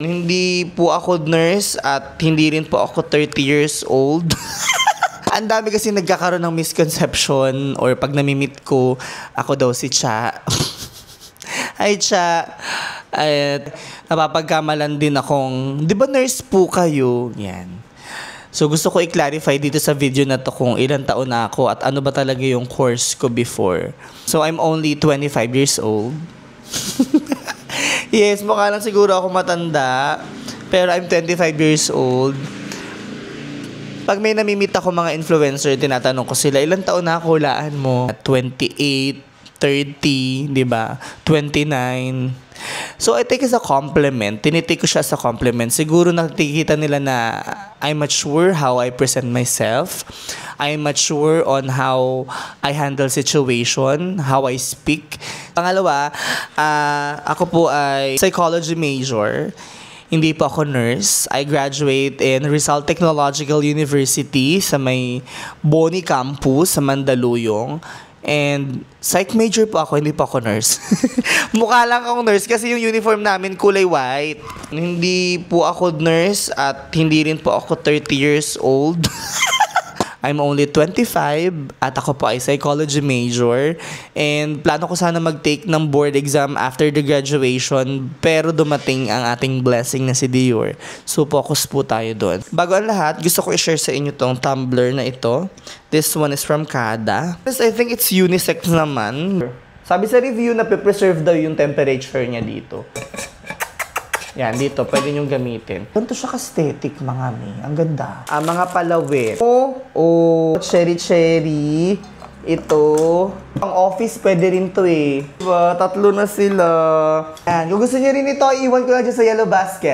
Hindi po ako nurse at hindi rin po ako 30 years old. Ang dami kasi nagkakaroon ng misconception or pag namimit ko, ako daw si Cha. Hi, Cha. At napapagkamalan din akong, di ba nurse po kayo? Yan. So gusto ko i-clarify dito sa video na to kung ilang taon na ako at ano ba talaga yung course ko before. So I'm only 25 years old. Yes, mukha lang siguro ako matanda. Pero I'm 25 years old. Pag may namimit ako mga influencer, tinatanong ko sila, ilang taon na ako, hulaan mo? 28, 30, di ba? 29. So I take it as a compliment. Tinitake ko siya as a compliment. Siguro nakikita nila na I'm mature how I present myself. I'm mature on how I handle situation, how I speak. Pangalawa, ako po ay psychology major. Hindi po ako nurse. I graduate in Rizal Technological University sa may Boni Campus sa Mandaluyong. And psych major po ako, hindi po ako nurse. Mukha lang akong nurse kasi yung uniform namin kulay white. Hindi po ako nurse at hindi rin po ako 30 years old. I'm only 25 at ako po ay psychology major. And plano ko sana mag-take ng board exam after the graduation, pero dumating ang ating blessing na si Dior. So focus po tayo doon. Bago ang lahat, gusto ko i-share sa inyo tong tumbler na ito. This one is from Kada. I think it's unisex naman. Sabi sa review na preserve daw yung temperature niya dito. Yan, dito. Pwede niyong gamitin. Ganito siya ka-aesthetic, mga mi. Ang ganda. Mga palawit. Cherry-cherry. Ito. Pang office, pwede rin to eh. Diba? 3 na sila. Yan. Kung gusto niyo rin ito, iwan ko na dyan sa yellow basket.